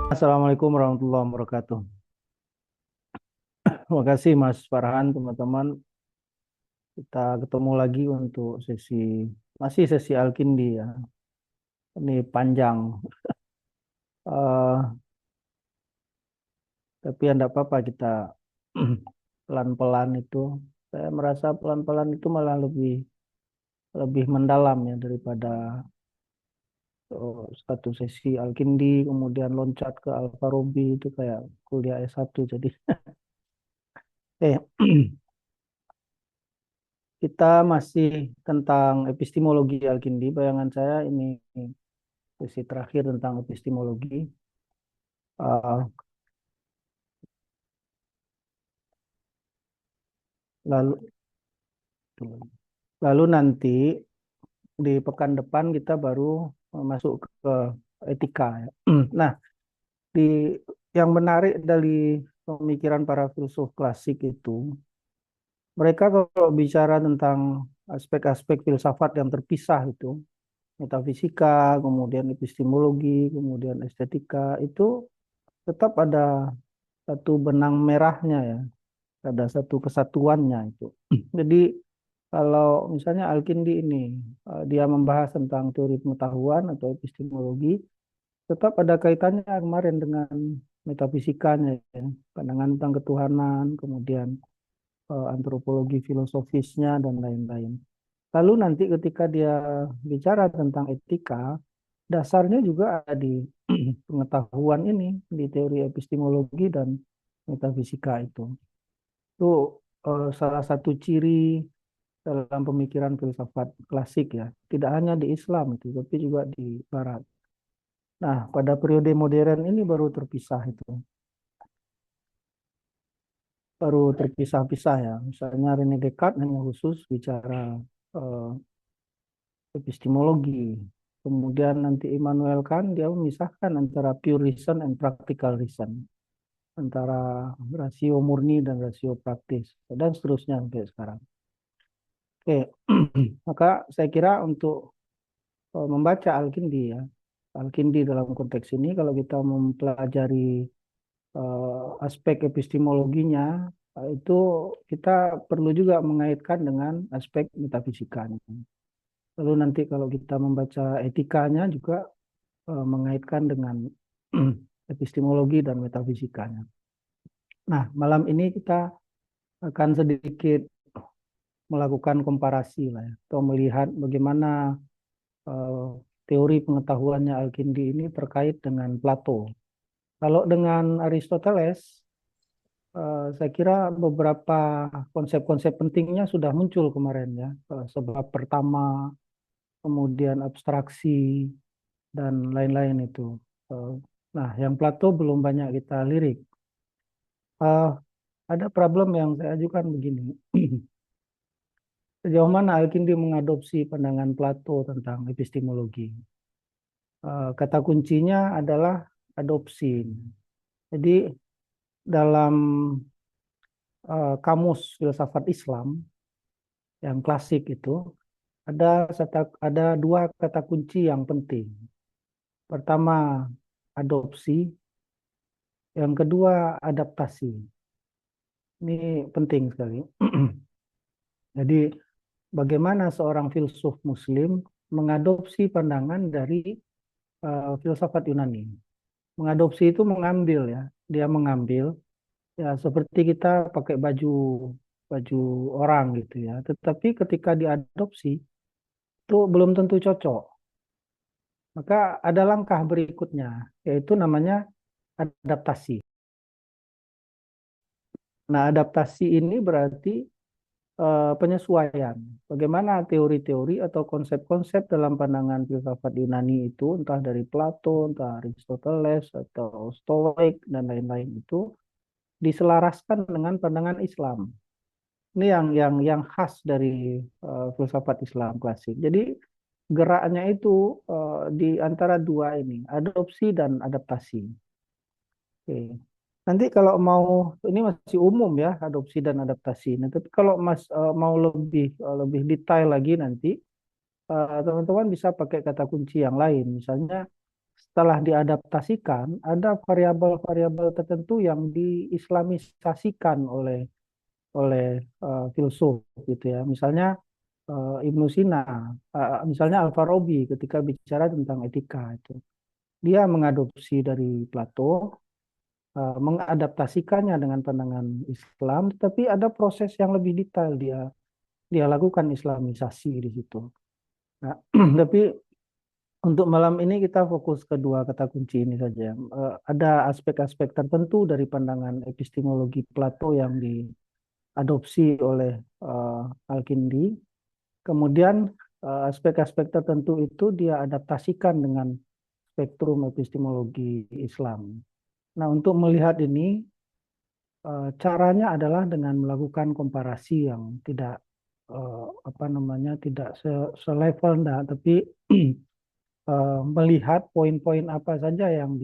Assalamualaikum warahmatullahi wabarakatuh. Terima kasih Mas Farhan, teman-teman. Kita ketemu lagi untuk masih sesi Alkindi ya. Ini panjang, Eh, tapi ya enggak apa-apa kita pelan-pelan itu. Saya merasa pelan-pelan itu malah lebih lebih mendalam ya daripada satu sesi Alkindi, kemudian loncat ke Al-Farabi itu kayak kuliah S1. Jadi, eh, kita masih tentang epistemologi Alkindi. Bayangan saya ini sesi terakhir tentang epistemologi. Uh, lalu lalu nanti di pekan depan kita baru masuk ke etika ya. Nah, di yang menarik dari pemikiran para filsuf klasik itu, mereka kalau bicara tentang aspek-aspek filsafat yang terpisah itu, metafisika, kemudian epistemologi, kemudian estetika, itu tetap ada satu benang merahnya ya, ada satu kesatuannya itu. Jadi kalau misalnya Al-Kindi ini dia membahas tentang teori pengetahuan atau epistemologi, tetap ada kaitannya kemarin dengan metafisikanya, ya. Pandangan tentang ketuhanan, kemudian antropologi filosofisnya dan lain-lain. Lalu nanti ketika dia bicara tentang etika, dasarnya juga ada di pengetahuan ini, di teori epistemologi dan metafisika itu. Itu salah satu ciri dalam pemikiran filsafat klasik ya. Tidak hanya di Islam itu, tapi juga di Barat. Nah, pada periode modern ini baru terpisah itu. Baru terpisah-pisah ya. Misalnya René Descartes hanya khusus bicara eh, epistemologi. Kemudian nanti Immanuel Kant dia memisahkan antara pure reason and practical reason. Antara rasio murni dan rasio praktis. Dan seterusnya sampai sekarang. Oke, maka saya kira untuk membaca Al-Kindi ya. Al-Kindi dalam konteks ini kalau kita mempelajari aspek epistemologinya itu kita perlu juga mengaitkan dengan aspek metafisikanya. Lalu nanti kalau kita membaca etikanya juga mengaitkan dengan epistemologi dan metafisikanya. Nah, malam ini kita akan sedikit melakukan komparasi lah ya, atau melihat bagaimana eh, teori pengetahuannya Al-Kindi ini terkait dengan Plato. Kalau dengan Aristoteles, saya kira beberapa konsep-konsep pentingnya sudah muncul kemarin ya. Sebab pertama, kemudian abstraksi, dan lain-lain itu. Eh, Nah, yang Plato belum banyak kita lirik. Eh, Ada problem yang saya ajukan begini. Sejauh mana Al-Kindi mengadopsi pandangan Plato tentang epistemologi? Kata kuncinya adalah adopsi. Jadi dalam kamus filsafat Islam yang klasik itu ada dua kata kunci yang penting. Pertama, adopsi, yang kedua adaptasi. Ini penting sekali. Jadi bagaimana seorang filsuf Muslim mengadopsi pandangan dari filsafat Yunani. Mengadopsi itu mengambil ya, dia mengambil ya seperti kita pakai baju baju orang gitu ya. Tetapi ketika diadopsi itu belum tentu cocok. Maka ada langkah berikutnya, yaitu namanya adaptasi. Nah, adaptasi ini berarti penyesuaian. Bagaimana teori-teori atau konsep-konsep dalam pandangan filsafat Yunani itu, entah dari Plato, entah Aristoteles, atau Stoik, dan lain-lain itu, diselaraskan dengan pandangan Islam. Ini yang khas dari filsafat Islam klasik. Jadi geraknya itu di antara dua ini, adopsi dan adaptasi. Oke. Nanti kalau mau ini masih umum ya adopsi dan adaptasi. Nah, tapi kalau Mas mau lebih detail lagi nanti teman-teman bisa pakai kata kunci yang lain. Misalnya setelah diadaptasikan, ada variabel-variabel tertentu yang diislamisasikan oleh filsuf gitu ya. Misalnya Ibnu Sina, misalnya Al-Farabi ketika bicara tentang etika itu. Dia mengadopsi dari Plato, mengadaptasikannya dengan pandangan Islam, tetapi ada proses yang lebih detail dia lakukan islamisasi di situ. Nah, tapi untuk malam ini kita fokus ke dua kata kunci ini saja. Ada aspek-aspek tertentu dari pandangan epistemologi Plato yang diadopsi oleh Al-Kindi. Kemudian aspek-aspek tertentu itu dia adaptasikan dengan spektrum epistemologi Islam. Nah, untuk melihat ini, caranya adalah dengan melakukan komparasi yang tidak apa namanya tidak selevel, nah, tapi melihat poin-poin apa saja yang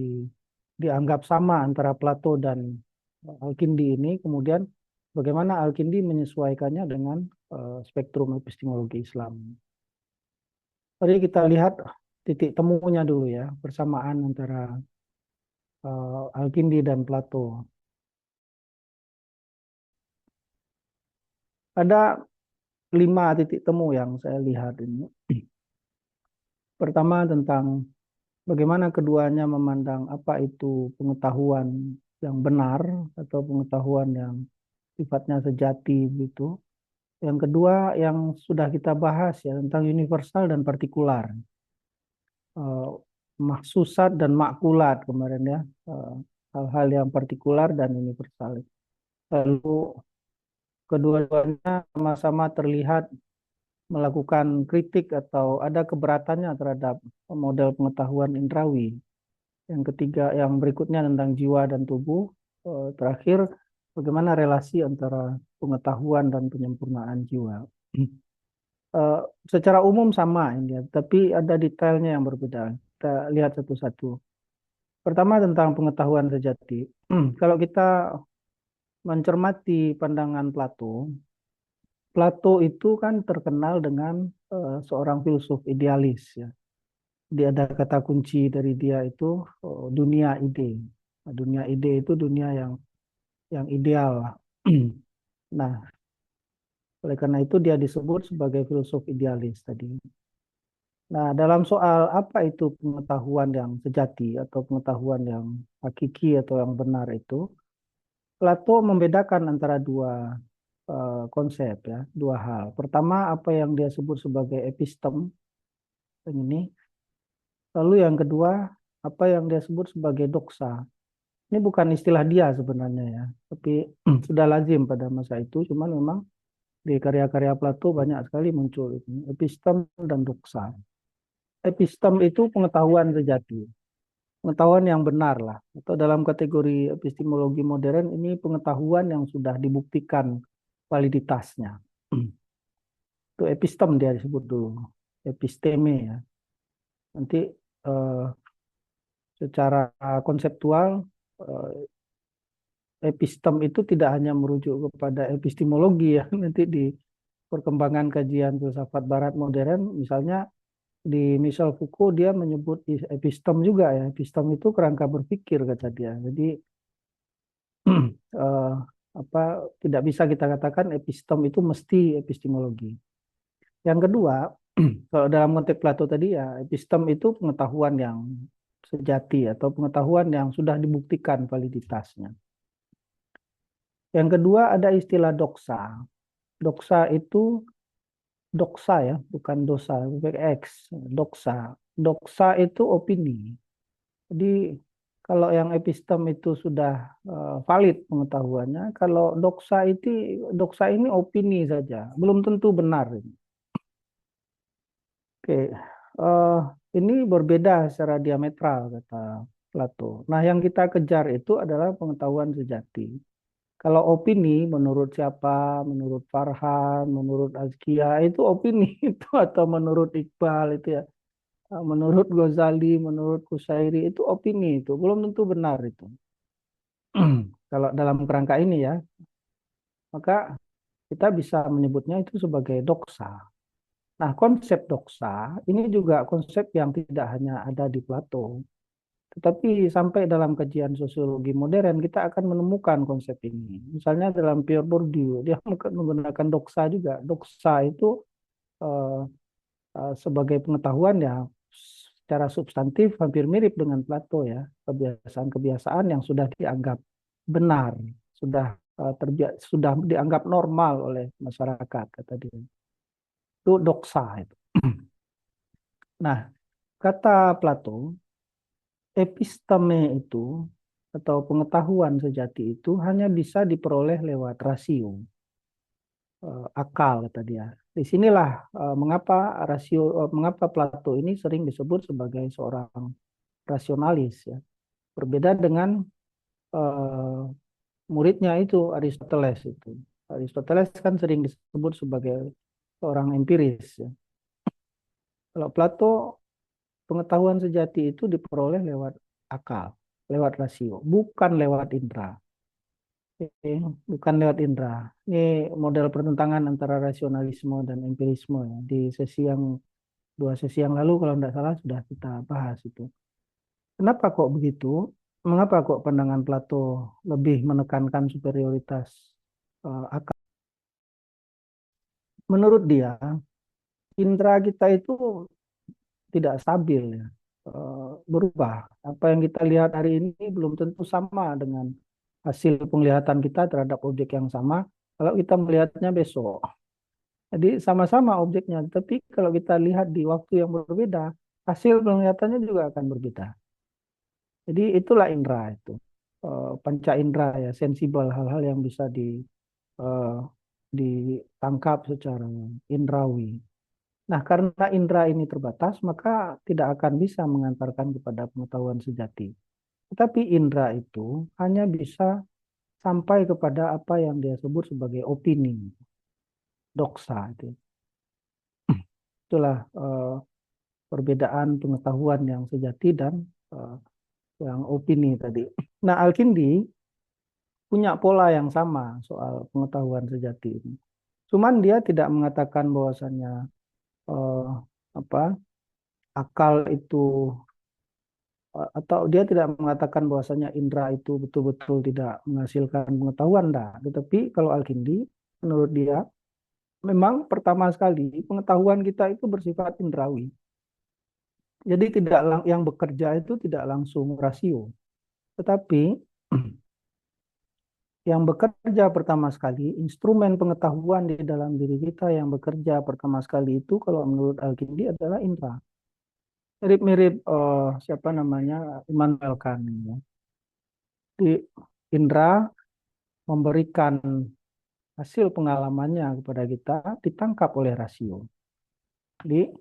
dianggap sama antara Plato dan Al-Kindi ini, kemudian bagaimana Al-Kindi menyesuaikannya dengan spektrum epistemologi Islam. Tadi kita lihat titik temunya dulu ya, persamaan antara Al-Kindi dan Plato. Ada 5 titik temu yang saya lihat ini. Pertama tentang bagaimana keduanya memandang apa itu pengetahuan yang benar atau pengetahuan yang sifatnya sejati gitu. Yang kedua yang sudah kita bahas ya tentang universal dan partikular. Eh, Mahsusat dan makulat kemarin ya. Hal-hal yang partikular dan universal. Lalu kedua-duanya sama-sama terlihat melakukan kritik atau ada keberatannya terhadap model pengetahuan indrawi. Yang ketiga, yang berikutnya tentang jiwa dan tubuh. Terakhir, bagaimana relasi antara pengetahuan dan penyempurnaan jiwa. Secara umum sama ini, tapi ada detailnya yang berbeda. Kita lihat satu-satu. Pertama tentang pengetahuan sejati. Kalau kita mencermati pandangan Plato, Plato itu kan terkenal dengan seorang filsuf idealis ya. Dia ada kata kunci dari dia itu dunia ide. Nah, dunia ide itu dunia yang ideal. Nah, oleh karena itu dia disebut sebagai filsuf idealis tadi. Nah, dalam soal apa itu pengetahuan yang sejati atau pengetahuan yang hakiki atau yang benar itu, Plato membedakan antara dua konsep ya, dua hal. Pertama apa yang dia sebut sebagai epistem ini, lalu yang kedua apa yang dia sebut sebagai doksa. Ini bukan istilah dia sebenarnya ya, tapi sudah lazim pada masa itu, cuman memang di karya-karya Plato banyak sekali muncul itu, epistem dan doksa. Epistem itu pengetahuan sejati, pengetahuan yang benar lah. Atau dalam kategori epistemologi modern ini pengetahuan yang sudah dibuktikan validitasnya. Itu epistem dia disebut dulu, episteme ya. Nanti eh, secara konseptual epistem itu tidak hanya merujuk kepada epistemologi ya, nanti di perkembangan kajian filsafat barat modern, misalnya di Michel Foucault dia menyebut epistem juga ya, epistem itu kerangka berpikir kata dia. Jadi eh, apa tidak bisa kita katakan epistem itu mesti epistemologi. Yang kedua, kalau dalam konteks Plato tadi ya, epistem itu pengetahuan yang sejati atau pengetahuan yang sudah dibuktikan validitasnya. Yang kedua ada istilah doksa. Doksa itu doksa ya, bukan dosa, X. Doksa. Doksa itu opini. Jadi kalau yang epistem itu sudah valid pengetahuannya, kalau doksa ini opini saja, belum tentu benar. Oke, ini berbeda secara diametral kata Plato. Nah, yang kita kejar itu adalah pengetahuan sejati. Kalau opini menurut siapa, menurut Farhan, menurut Azkia itu opini itu atau menurut Iqbal itu ya, menurut Ghazali, menurut Kusairi itu opini itu belum tentu benar itu. Kalau dalam kerangka ini ya, maka kita bisa menyebutnya itu sebagai doksa. Nah, konsep doksa ini juga konsep yang tidak hanya ada di Plato. Tetapi sampai dalam kajian sosiologi modern kita akan menemukan konsep ini. Misalnya dalam Pierre Bourdieu, dia menggunakan doksa juga. Doksa itu eh, sebagai pengetahuan ya secara substantif hampir mirip dengan Plato ya. Kebiasaan-kebiasaan yang sudah dianggap benar, sudah dianggap normal oleh masyarakat kata dia. Itu doksa itu. Nah, kata Plato, episteme itu atau pengetahuan sejati itu hanya bisa diperoleh lewat rasio, akal kata dia. Disinilah mengapa Plato ini sering disebut sebagai seorang rasionalis ya. Berbeda dengan uh, muridnya itu Aristoteles itu. Aristoteles kan sering disebut sebagai seorang empiris ya. Kalau Plato pengetahuan sejati itu diperoleh lewat akal, lewat rasio, bukan lewat indera. Oke, bukan lewat indera. Ini model pertentangan antara rasionalisme dan empirisme ya. Di dua sesi yang lalu kalau tidak salah sudah kita bahas itu. Kenapa kok begitu? Mengapa kok pandangan Plato lebih menekankan superioritas akal? Menurut dia, indera kita itu tidak stabil ya, berubah. Apa yang kita lihat hari ini belum tentu sama dengan hasil penglihatan kita terhadap objek yang sama kalau kita melihatnya besok. Jadi sama-sama objeknya, tapi kalau kita lihat di waktu yang berbeda, hasil penglihatannya juga akan berbeda. Jadi itulah indera itu. Panca indera ya, sensibel, hal-hal yang bisa eh, ditangkap secara indrawi. Nah, karena indera ini terbatas, maka tidak akan bisa mengantarkan kepada pengetahuan sejati. Tetapi indera itu hanya bisa sampai kepada apa yang dia sebut sebagai opini, doksa. Itulah perbedaan pengetahuan yang sejati dan eh, yang opini tadi. Nah, Al-Kindi punya pola yang sama soal pengetahuan sejati ini. Cuman dia tidak mengatakan bahwasannya eh, apa akal itu atau dia tidak mengatakan bahwasanya indera itu betul-betul tidak menghasilkan pengetahuan dah. Tetapi kalau Al-Kindi menurut dia memang pertama sekali pengetahuan kita itu bersifat indrawi. Jadi tidak yang bekerja itu tidak langsung rasio, tetapi yang bekerja pertama sekali, instrumen pengetahuan di dalam diri kita yang bekerja pertama sekali itu kalau menurut Al-Kindi adalah indera. Mirip-mirip siapa namanya Immanuel Kant ya. Di indera memberikan hasil pengalamannya kepada kita ditangkap oleh rasio. Jadi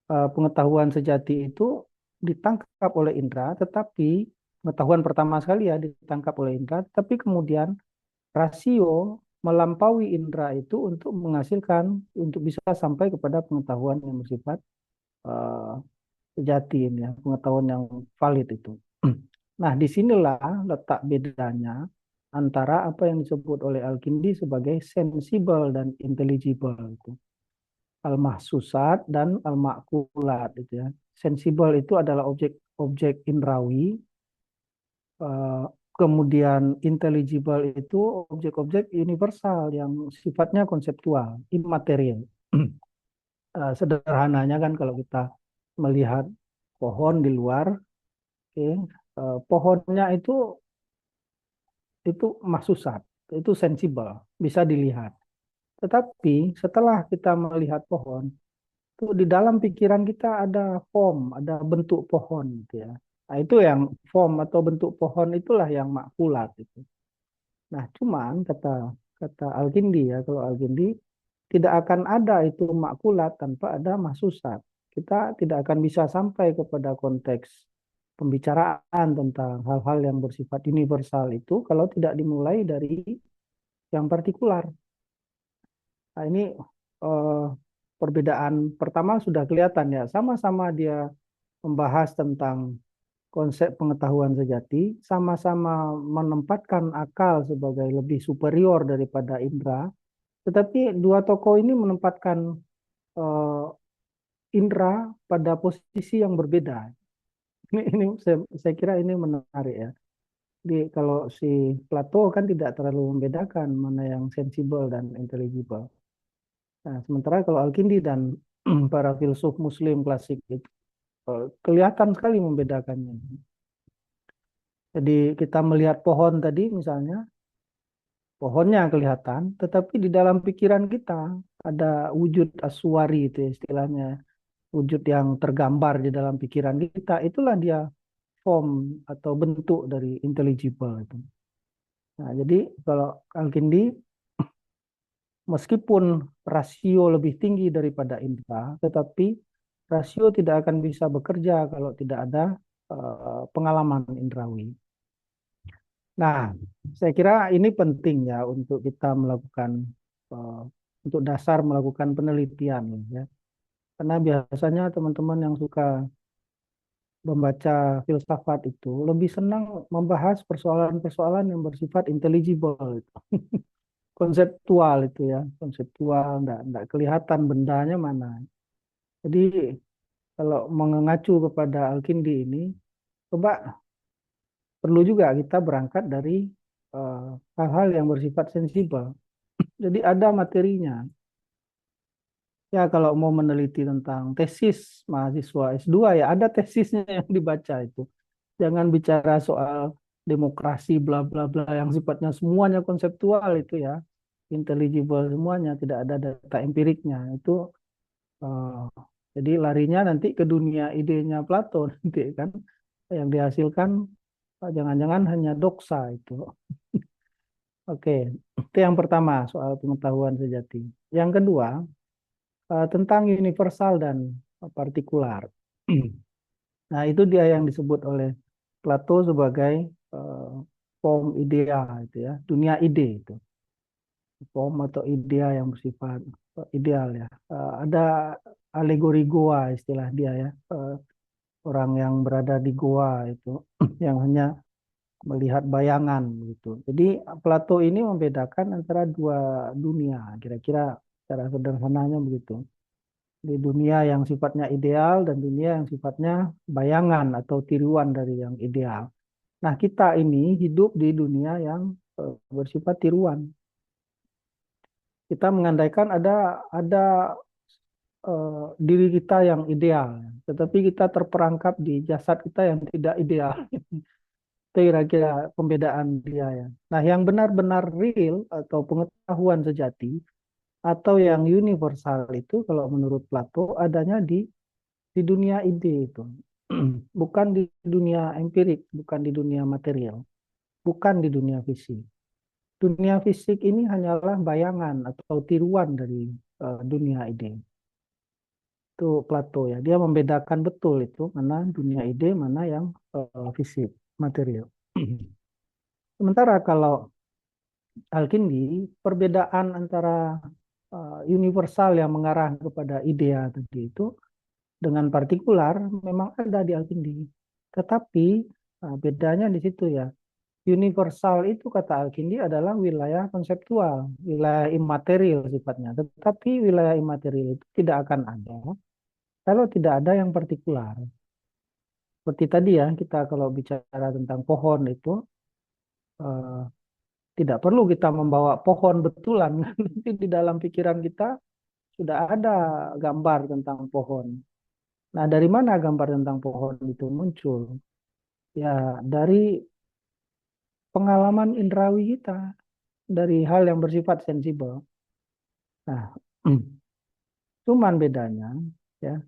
pengetahuan sejati itu ditangkap oleh indera, tetapi pengetahuan pertama sekali ya ditangkap oleh indera, tapi kemudian rasio melampaui indera itu untuk menghasilkan, untuk bisa sampai kepada pengetahuan yang bersifat uh, sejati, ya, pengetahuan yang valid itu. Nah, disinilah letak bedanya antara apa yang disebut oleh Al-Kindi sebagai sensible dan intelligible itu. Al-mahsusat dan al-makulat itu ya. Sensible itu adalah objek-objek indrawi, eh, kemudian intelligible itu objek-objek universal yang sifatnya konseptual, imaterial. Sederhananya kan kalau kita melihat pohon di luar, okay, pohonnya itu mahsusat, itu sensibel, bisa dilihat. Tetapi setelah kita melihat pohon, itu di dalam pikiran kita ada form, ada bentuk pohon gitu ya. Nah, itu yang form atau bentuk pohon itulah yang makulat itu. Nah, cuman kata kata Al-Kindi ya, kalau Al-Kindi tidak akan ada itu makulat tanpa ada mahsusat. Kita tidak akan bisa sampai kepada konteks pembicaraan tentang hal-hal yang bersifat universal itu kalau tidak dimulai dari yang partikular. Nah, ini eh, perbedaan pertama sudah kelihatan ya. Sama-sama dia membahas tentang konsep pengetahuan sejati, sama-sama menempatkan akal sebagai lebih superior daripada indera, tetapi dua tokoh ini menempatkan eh, indera pada posisi yang berbeda. Saya kira ini menarik ya. Kalau si Plato kan tidak terlalu membedakan mana yang sensible dan intelligible. Nah, sementara kalau Al-Kindi dan para filsuf Muslim klasik itu kelihatan sekali membedakannya. Jadi kita melihat pohon tadi misalnya, pohonnya kelihatan, tetapi di dalam pikiran kita ada wujud aswari itu ya istilahnya, wujud yang tergambar di dalam pikiran kita, itulah dia form atau bentuk dari intelligible itu. Nah, jadi kalau Al-Kindi meskipun rasio lebih tinggi daripada indera, tetapi rasio tidak akan bisa bekerja kalau tidak ada pengalaman indrawi. Nah, saya kira ini penting ya untuk kita melakukan uh, untuk dasar melakukan penelitian ya. Karena biasanya teman-teman yang suka membaca filsafat itu lebih senang membahas persoalan-persoalan yang bersifat intelligible itu. Konseptual itu ya, konseptual enggak kelihatan bendanya mana. Jadi kalau mengacu kepada Al-Kindi ini, coba perlu juga kita berangkat dari hal-hal yang bersifat sensibel. Jadi ada materinya. Ya kalau mau meneliti tentang tesis mahasiswa S2 ya ada tesisnya yang dibaca itu. Jangan bicara soal demokrasi bla bla bla yang sifatnya semuanya konseptual itu ya. Intelligible semuanya, tidak ada data empiriknya. Itu eh, jadi larinya nanti ke dunia idenya Plato nanti kan yang dihasilkan jangan-jangan hanya doksa itu. Oke, itu yang pertama soal pengetahuan sejati. Yang kedua, tentang universal dan partikular. Nah, itu dia yang disebut oleh Plato sebagai eh, form idea itu ya, dunia ide itu. Form atau idea yang bersifat ideal ya. Ada alegori goa istilah dia ya. Orang yang berada di goa itu yang hanya melihat bayangan gitu. Jadi Plato ini membedakan antara dua dunia, kira-kira secara sederhananya begitu. Di dunia yang sifatnya ideal dan dunia yang sifatnya bayangan atau tiruan dari yang ideal. Nah, kita ini hidup di dunia yang bersifat tiruan. Kita mengandaikan ada diri kita yang ideal, tetapi kita terperangkap di jasad kita yang tidak ideal. Itu kira-kira pembedaan dia ya. Nah, yang benar-benar real atau pengetahuan sejati atau yang universal itu kalau menurut Plato adanya di dunia ide itu. Bukan di dunia empirik, bukan di dunia material, bukan di dunia fisik. Dunia fisik ini hanyalah bayangan atau tiruan dari dunia ide. Itu Plato ya. Dia membedakan betul itu mana dunia ide, mana yang fisik, material. Sementara kalau Al-Kindi, perbedaan antara universal yang mengarah kepada idea tadi itu dengan partikular memang ada di Al-Kindi. Tetapi bedanya di situ ya. Universal itu kata Al-Kindi adalah wilayah konseptual, wilayah imaterial sifatnya. Tetapi wilayah imaterial itu tidak akan ada kalau tidak ada yang partikular. Seperti tadi ya, kita kalau bicara tentang pohon itu eh, tidak perlu kita membawa pohon betulan. Nanti di dalam pikiran kita sudah ada gambar tentang pohon. Nah, dari mana gambar tentang pohon itu muncul? Ya, dari pengalaman indrawi kita, dari hal yang bersifat sensibel. Nah, cuman bedanya, ya,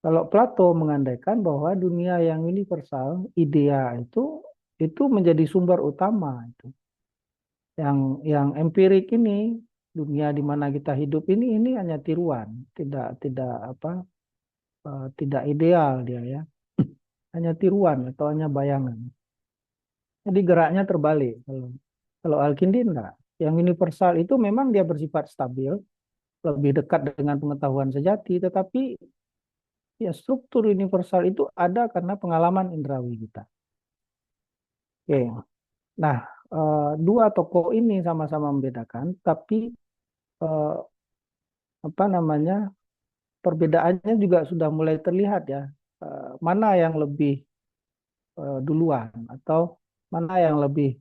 kalau Plato mengandaikan bahwa dunia yang universal, idea itu menjadi sumber utama itu. Yang empirik ini, dunia di mana kita hidup ini hanya tiruan, tidak tidak apa, tidak ideal dia ya, hanya tiruan atau hanya bayangan. Jadi geraknya terbalik. Kalau Al-Kindi enggak. Yang universal itu memang dia bersifat stabil, lebih dekat dengan pengetahuan sejati, tetapi ya struktur universal itu ada karena pengalaman indrawi kita. Oke. Nah, dua tokoh ini sama-sama membedakan, tapi eh, apa namanya perbedaannya juga sudah mulai terlihat ya. Mana yang lebih duluan atau mana yang lebih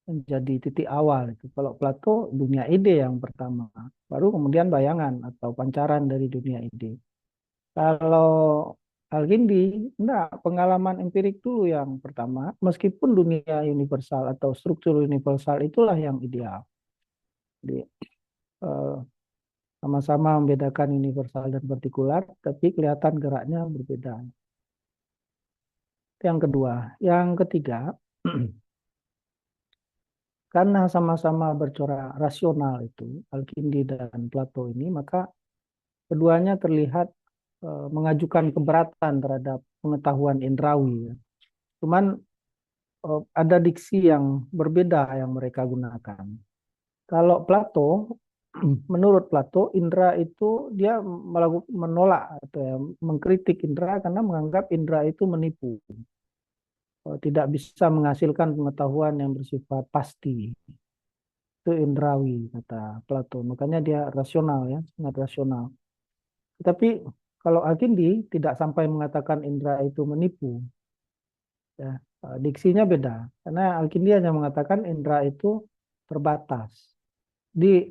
menjadi titik awal itu. Kalau Plato dunia ide yang pertama, baru kemudian bayangan atau pancaran dari dunia ide. Kalau Al-Kindi, enggak, pengalaman empirik dulu yang pertama, meskipun dunia universal atau struktur universal itulah yang ideal. Jadi, eh, sama-sama membedakan universal dan partikular, tapi kelihatan geraknya berbeda. Itu yang kedua. Yang ketiga, karena sama-sama bercorak rasional itu, Al-Kindi dan Plato ini, maka keduanya terlihat mengajukan keberatan terhadap pengetahuan indrawi. Ya. Cuman ada diksi yang berbeda yang mereka gunakan. Kalau Plato, menurut Plato, indera itu dia menolak atau ya, mengkritik indera karena menganggap indera itu menipu, tidak bisa menghasilkan pengetahuan yang bersifat pasti. Itu indrawi kata Plato. Makanya dia rasional ya, sangat rasional. Tetapi kalau Al-Kindi tidak sampai mengatakan indera itu menipu, ya, diksinya beda. Karena Al-Kindi hanya mengatakan indera itu terbatas. Di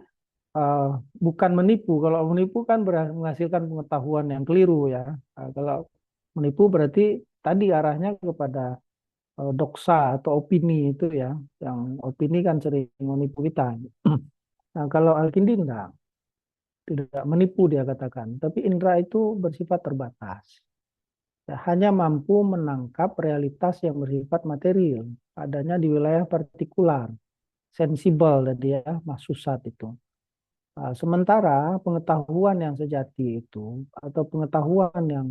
bukan menipu. Kalau menipu kan menghasilkan pengetahuan yang keliru ya. Kalau menipu berarti tadi arahnya kepada doksa atau opini itu ya. Yang opini kan sering menipu kita. Nah, kalau Al-Kindi enggak, tidak menipu dia katakan. Tapi indera itu bersifat terbatas. Ya, hanya mampu menangkap realitas yang bersifat material. Adanya di wilayah partikular, sensibel tadi ya, mahsusat itu. Sementara pengetahuan yang sejati itu atau pengetahuan yang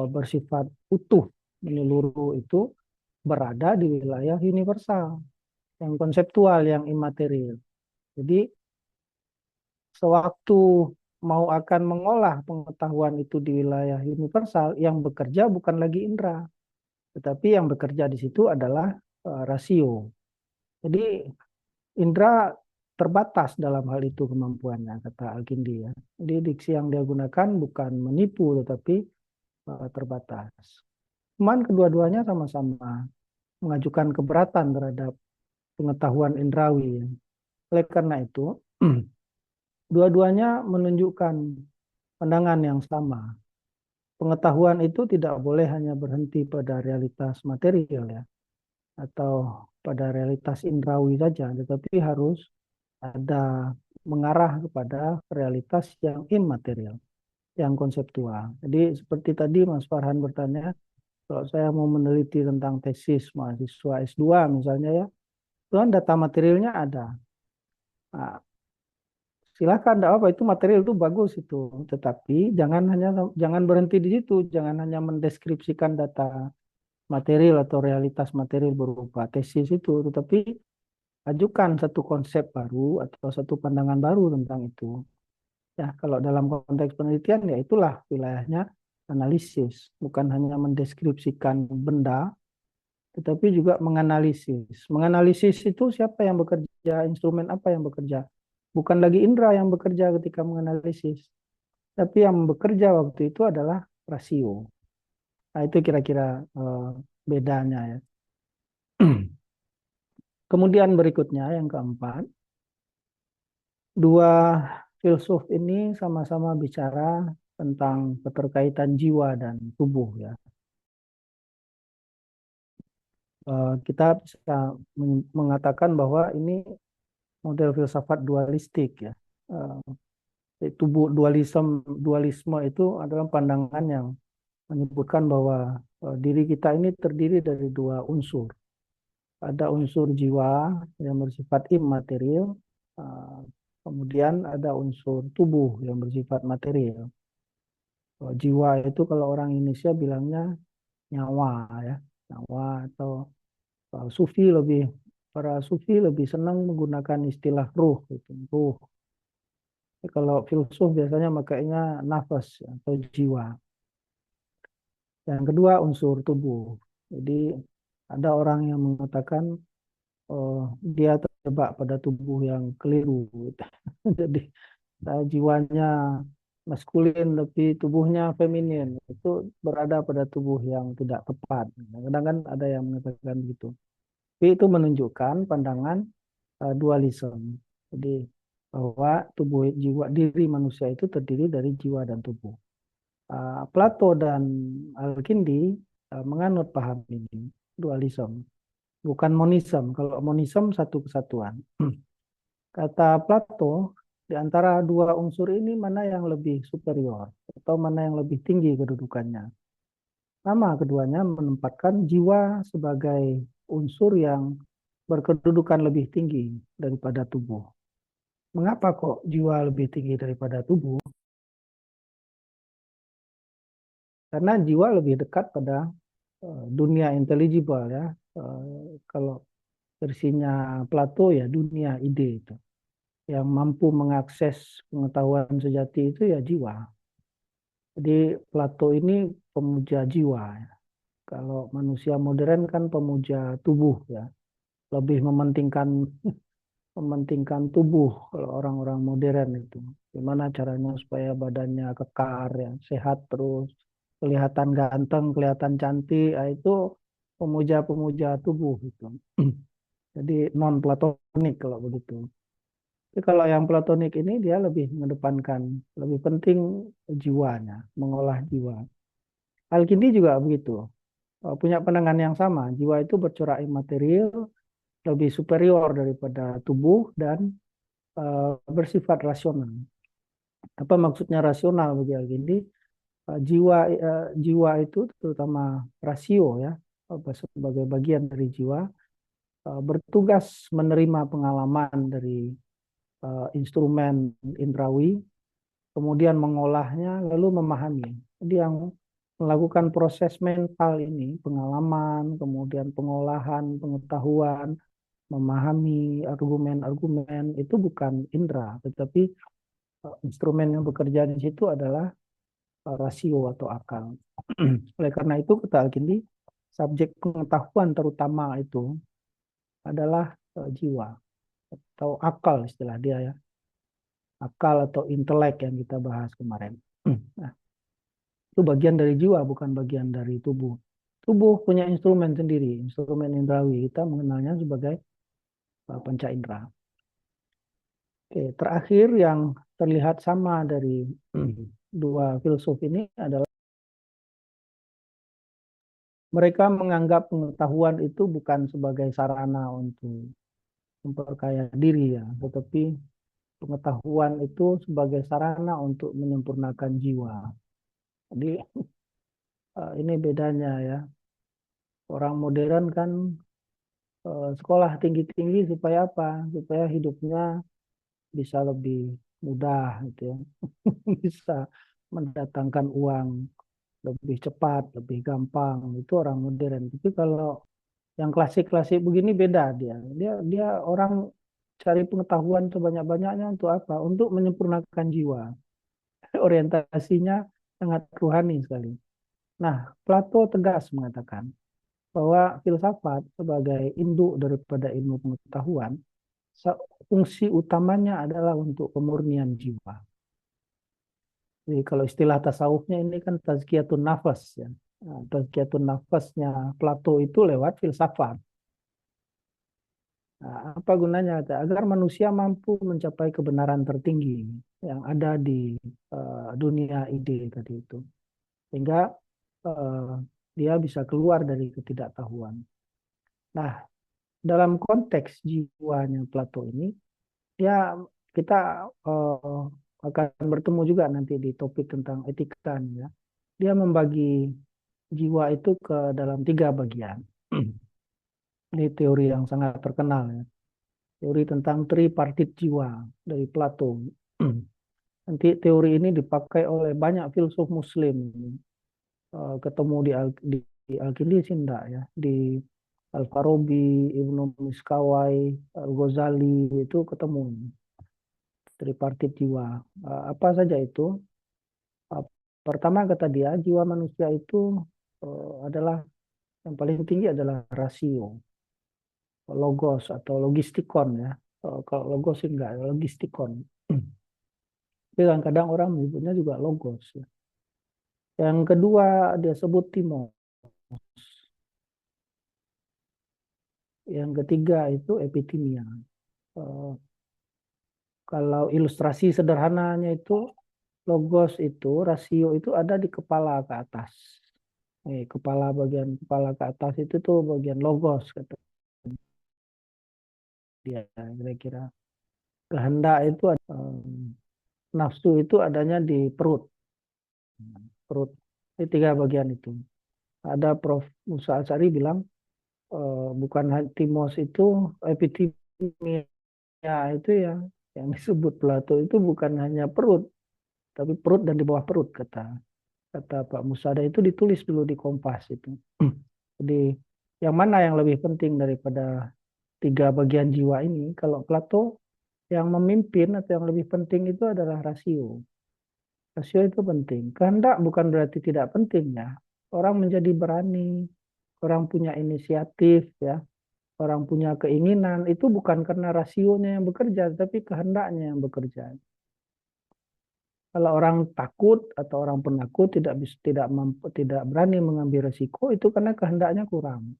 bersifat utuh menyeluruh itu berada di wilayah universal, yang konseptual, yang imaterial. Jadi sewaktu mau akan mengolah pengetahuan itu di wilayah universal, yang bekerja bukan lagi indera, tetapi yang bekerja di situ adalah rasio. Jadi indera terbatas dalam hal itu kemampuannya, kata Al-Kindi ya. Jadi diksi yang dia gunakan bukan menipu tetapi terbatas. Cuman kedua-duanya sama-sama mengajukan keberatan terhadap pengetahuan indrawi. Oleh karena itu, dua-duanya menunjukkan pandangan yang sama. Pengetahuan itu tidak boleh hanya berhenti pada realitas material ya, atau pada realitas indrawi saja, tetapi harus ada mengarah kepada realitas yang immaterial, yang konseptual. Jadi seperti tadi Mas Farhan bertanya, kalau saya mau meneliti tentang tesis mahasiswa S2 misalnya ya, itu kan data materialnya ada. Nah, silakan, tidak apa itu material itu bagus itu, tetapi jangan berhenti di situ, jangan hanya mendeskripsikan data material atau realitas material berupa tesis itu, tetapi ajukan satu konsep baru atau satu pandangan baru tentang itu. Ya, kalau dalam konteks penelitian ya itulah wilayahnya analisis, bukan hanya mendeskripsikan benda, tetapi juga menganalisis. Menganalisis itu siapa yang bekerja, instrumen apa yang bekerja. Bukan lagi indera yang bekerja ketika menganalisis, tapi yang bekerja waktu itu adalah rasio. Nah, itu kira-kira bedanya ya. Kemudian berikutnya yang keempat, dua filsuf ini sama-sama bicara tentang keterkaitan jiwa dan tubuh ya. Kita bisa mengatakan bahwa ini model filsafat dualistik ya. Tubuh dualisme itu adalah pandangan yang menyebutkan bahwa diri kita ini terdiri dari dua unsur. Ada unsur jiwa yang bersifat immaterial, kemudian ada unsur tubuh yang bersifat material. Jiwa itu kalau orang Indonesia bilangnya nyawa ya, nyawa atau sufi lebih para sufi lebih senang menggunakan istilah ruh gitu, ruh. Kalau filsuf biasanya makanya nafas atau jiwa. Yang kedua unsur tubuh. Jadi ada orang yang mengatakan dia terjebak pada tubuh yang keliru. Jadi jiwanya maskulin tapi tubuhnya feminin, itu berada pada tubuh yang tidak tepat. Kadang kan ada yang mengatakan gitu. Tapi itu menunjukkan pandangan dualisme. Jadi bahwa tubuh jiwa diri manusia itu terdiri dari jiwa dan tubuh. Plato dan Al-Kindi menganut paham ini, dualisme, bukan monisme. Kalau monisme satu kesatuan. Kata Plato, di antara dua unsur ini mana yang lebih superior atau mana yang lebih tinggi kedudukannya. Sama keduanya menempatkan jiwa sebagai unsur yang berkedudukan lebih tinggi daripada tubuh. Mengapa kok jiwa lebih tinggi daripada tubuh? Karena jiwa lebih dekat pada dunia intelligible ya. Kalau versinya Plato ya dunia ide itu. Yang mampu mengakses pengetahuan sejati itu ya jiwa. Jadi Plato ini pemuja jiwa ya. Kalau manusia modern kan pemuja tubuh ya. Lebih mementingkan tubuh kalau orang-orang modern itu. Gimana caranya supaya badannya kekar ya, sehat terus, kelihatan ganteng, kelihatan cantik, itu pemuja-pemuja tubuh itu. Jadi non platonik kalau begitu. Tapi kalau yang platonik ini dia lebih mengedepankan, lebih penting jiwanya, mengolah jiwa. Al-Kindi juga begitu. Punya pandangan yang sama, jiwa itu bercorak imaterial, lebih superior daripada tubuh dan bersifat rasional. Apa maksudnya rasional bagi Al-Kindi? Jiwa itu terutama rasio ya, sebagai bagian dari jiwa bertugas menerima pengalaman dari instrumen indrawi, kemudian mengolahnya lalu memahami. Jadi yang melakukan proses mental ini, pengalaman, kemudian pengolahan, pengetahuan, memahami argumen-argumen itu bukan indera, tetapi instrumen yang bekerja di situ adalah rasio atau akal. Oleh karena itu kata Al-Kindi, subjek pengetahuan terutama itu adalah jiwa atau akal istilah dia ya, akal atau intelek yang kita bahas kemarin. Nah, itu bagian dari jiwa bukan bagian dari tubuh. Tubuh punya instrumen sendiri, instrumen indrawi. Kita mengenalnya sebagai panca indera. Oke, terakhir yang terlihat sama dari dua filsuf ini adalah mereka menganggap pengetahuan itu bukan sebagai sarana untuk memperkaya diri ya, tetapi pengetahuan itu sebagai sarana untuk menyempurnakan jiwa. Jadi ini bedanya ya. Orang modern kan sekolah tinggi-tinggi supaya apa? Supaya hidupnya bisa lebih mudah gitu ya. Bisa mendatangkan uang lebih cepat, lebih gampang. Itu orang modern. Tapi kalau yang klasik-klasik begini beda dia. Dia orang cari pengetahuan sebanyak-banyaknya untuk apa? Untuk menyempurnakan jiwa. Orientasinya sangat rohani sekali. Nah, Plato tegas mengatakan bahwa filsafat sebagai induk daripada ilmu pengetahuan, fungsi utamanya adalah untuk pemurnian jiwa. Jadi kalau istilah tasawufnya ini kan tazkiyatun nafas ya. Nah, tazkiyatun nafasnya Plato itu lewat filsafat. Nah, apa gunanya? Agar manusia mampu mencapai kebenaran tertinggi yang ada di dunia ide tadi itu. Sehingga uh, dia bisa keluar dari ketidaktahuan. Nah, dalam konteks jiwanya Plato ini, ya kita akan bertemu juga nanti di topik tentang etika nih ya. Dia membagi jiwa itu ke dalam tiga bagian. Ini teori yang sangat terkenal ya. Teori tentang tripartit jiwa dari Plato. Nanti teori ini dipakai oleh banyak filsuf Muslim. Ketemu di Al-Kindi sih enggak ya. Di Al-Farabi, Ibnu Miskawai, Al-Ghazali itu ketemu tripartit jiwa. Apa saja itu? Uh, Pertama kata dia, jiwa manusia itu adalah yang paling tinggi adalah rasio, logos atau logistikon ya. Kalau logos sih enggak, logistikon. Kadang-kadang orang menyebutnya juga logos. Ya. Yang kedua dia sebut timos. Yang ketiga itu epitimia. Eh, Kalau ilustrasi sederhananya itu logos itu rasio itu ada di kepala ke atas. Bagian kepala ke atas itu tuh bagian logos kata dia kira-kira. Kehendak itu nafsu itu adanya di perut. Perut. Ini tiga bagian itu. Ada Prof. Musa Asy'ari bilang bukan timos itu epitimia itu ya yang disebut Plato itu bukan hanya perut, tapi perut dan di bawah perut kata kata Pak Musada itu ditulis dulu di Kompas itu. Jadi yang mana yang lebih penting daripada tiga bagian jiwa ini? Kalau Plato yang memimpin atau yang lebih penting itu adalah rasio. Rasio itu penting. Kehendak bukan berarti tidak penting ya. Orang menjadi berani, orang punya inisiatif ya, orang punya keinginan itu bukan karena rasionya yang bekerja, tapi kehendaknya yang bekerja. Kalau orang takut atau orang penakut tidak berani mengambil resiko itu karena kehendaknya kurang.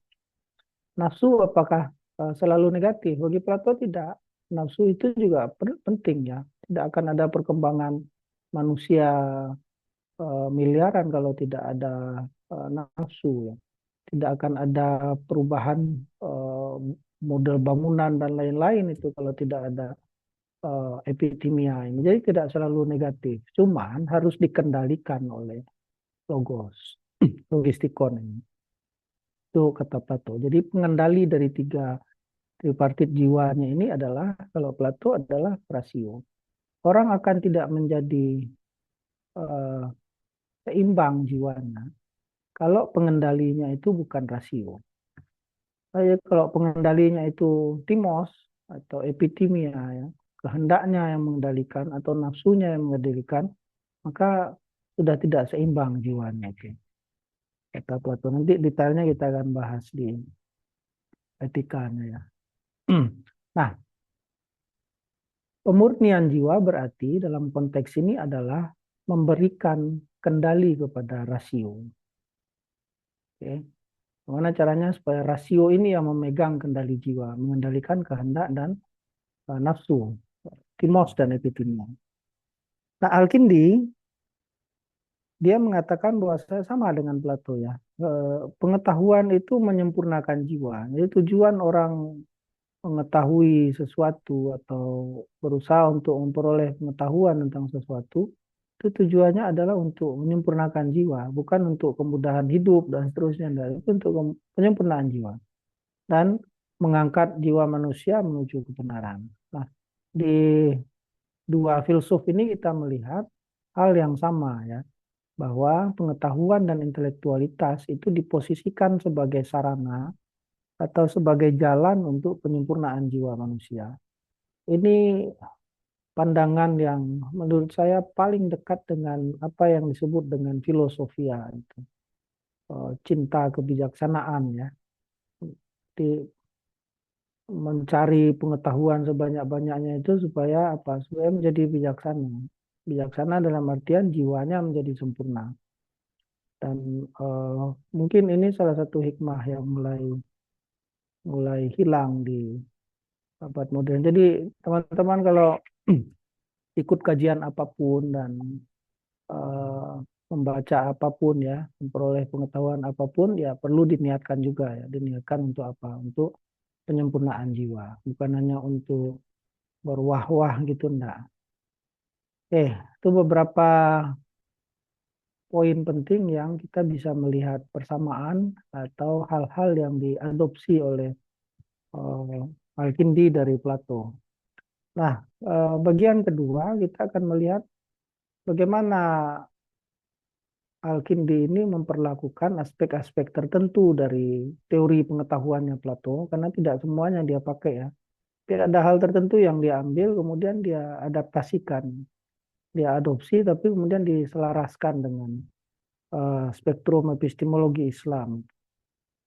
Nafsu apakah selalu negatif? Bagi Plato tidak. Nafsu itu juga penting ya. Tidak akan ada perkembangan manusia miliaran kalau tidak ada nafsu ya. Tidak akan ada perubahan eh, model bangunan dan lain-lain itu kalau tidak ada epitimia ini. Jadi tidak selalu negatif. Cuman harus dikendalikan oleh logos, logistikon ini. Itu kata Plato. Jadi pengendali dari tiga tripartit jiwanya ini adalah, kalau Plato adalah rasio. Orang akan tidak menjadi uh, seimbang jiwanya kalau pengendalinya itu bukan rasio. Kalau pengendalinya itu timos atau epitimia, ya, kehendaknya yang mengendalikan atau nafsunya yang mengendalikan, maka sudah tidak seimbang jiwanya itu. Kata Plato. Nanti detailnya kita akan bahas di etikanya ya. Nah, pemurnian jiwa berarti dalam konteks ini adalah memberikan kendali kepada rasio. Oke. Bagaimana caranya supaya rasio ini yang memegang kendali jiwa, mengendalikan kehendak dan nafsu, timos dan epitimia. Nah, Al-Kindi dia mengatakan bahwa saya sama dengan Plato ya. Pengetahuan itu menyempurnakan jiwa. Jadi tujuan orang mengetahui sesuatu atau berusaha untuk memperoleh pengetahuan tentang sesuatu, itu tujuannya adalah untuk menyempurnakan jiwa, bukan untuk kemudahan hidup dan seterusnya, itu untuk penyempurnaan jiwa dan mengangkat jiwa manusia menuju kebenaran. Nah, di dua filsuf ini kita melihat hal yang sama ya, bahwa pengetahuan dan intelektualitas itu diposisikan sebagai sarana atau sebagai jalan untuk penyempurnaan jiwa manusia. Ini pandangan yang menurut saya paling dekat dengan apa yang disebut dengan filosofia itu. Cinta kebijaksanaan ya. Di mencari pengetahuan sebanyak-banyaknya itu supaya apa? Supaya menjadi bijaksana. Bijaksana dalam artian jiwanya menjadi sempurna. Dan mungkin ini salah satu hikmah yang mulai mulai hilang di abad modern. Jadi teman-teman kalau ikut kajian apapun dan eh, membaca apapun ya, memperoleh pengetahuan apapun ya perlu diniatkan juga ya, diniatkan untuk apa? Untuk penyempurnaan jiwa, bukan hanya untuk berwah-wah gitu enggak. Itu beberapa poin penting yang kita bisa melihat persamaan atau hal-hal yang diadopsi oleh Al-Kindi dari Plato. Nah, bagian kedua kita akan melihat bagaimana Al-Kindi ini memperlakukan aspek-aspek tertentu dari teori pengetahuannya Plato, karena tidak semuanya dia pakai ya. Tidak ada hal tertentu yang dia ambil, kemudian dia adaptasikan, dia adopsi, tapi kemudian diselaraskan dengan spektrum epistemologi Islam.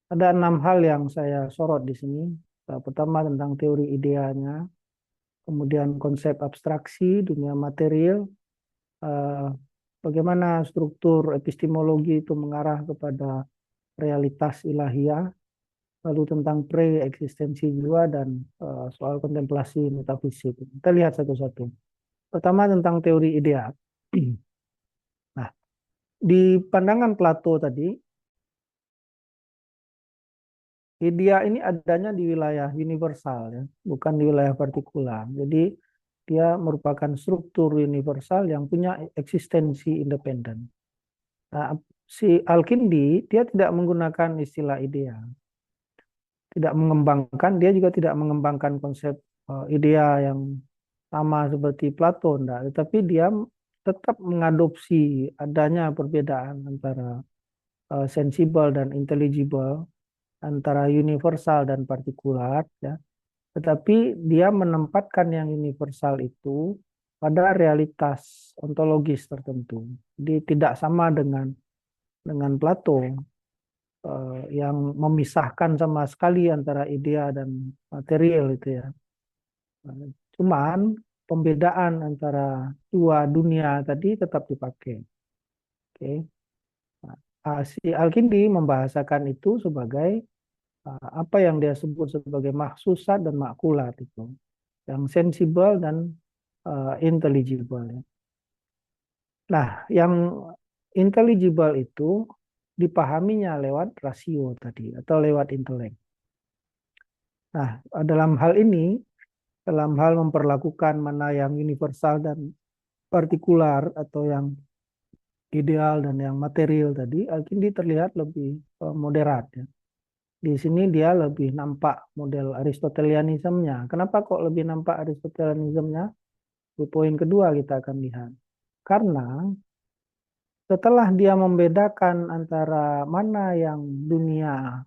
Ada 6 hal yang saya sorot di sini. Pertama tentang teori ideanya, kemudian konsep abstraksi, dunia material, eh, bagaimana struktur epistemologi itu mengarah kepada realitas ilahiyah, lalu tentang pre-eksistensi jiwa dan soal kontemplasi metafisik. Kita lihat satu-satu. Pertama tentang teori idea. Nah, di pandangan Plato tadi, idea ini adanya di wilayah universal, ya, bukan di wilayah partikular. Jadi dia merupakan struktur universal yang punya eksistensi independen. Nah, si Al-Kindi dia tidak menggunakan istilah idea, tidak mengembangkan, dia juga tidak mengembangkan konsep idea yang sama seperti Plato, enggak, tetapi dia tetap mengadopsi adanya perbedaan antara sensible dan intelligible, antara universal dan partikular, ya. Tetapi dia menempatkan yang universal itu pada realitas ontologis tertentu. Jadi tidak sama dengan Plato yang memisahkan sama sekali antara idea dan material itu, ya. Cuman pembedaan antara dua dunia tadi tetap dipakai. Oke. Si Al-Kindi membahasakan itu sebagai apa yang dia sebut sebagai mahsusat dan makulat itu, yang sensible dan intelligible, ya. Nah, yang intelligible itu dipahaminya lewat rasio tadi atau lewat intelek. Nah, dalam hal ini, dalam hal memperlakukan mana yang universal dan partikular atau yang ideal dan yang material tadi, Al-Kindi terlihat lebih moderat, ya. Di sini dia lebih nampak model Aristotelianismnya. Kenapa kok lebih nampak Aristotelianismnya? Di poin kedua kita akan lihat. Karena setelah dia membedakan antara mana yang dunia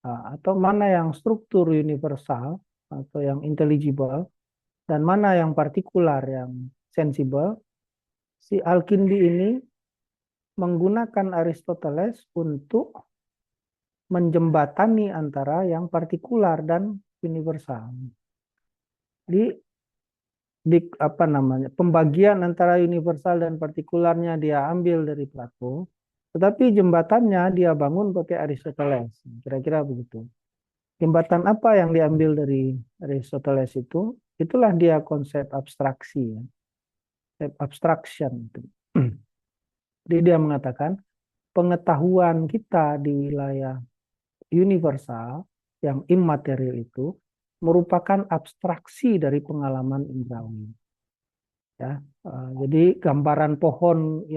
atau mana yang struktur universal atau yang intelligible dan mana yang partikular yang sensible, si Al-Kindi ini menggunakan Aristoteles untuk menjembatani antara yang partikular dan universal. Di apa namanya, pembagian antara universal dan partikularnya dia ambil dari Plato, tetapi jembatannya dia bangun pakai Aristoteles. Kira-kira begitu. Jembatan apa yang diambil dari Aristoteles itu? Itulah dia konsep abstraksi, ya. Konsep abstraction itu. Jadi dia mengatakan pengetahuan kita di wilayah universal yang immaterial itu merupakan abstraksi dari pengalaman indrawi, ya. Jadi gambar pohon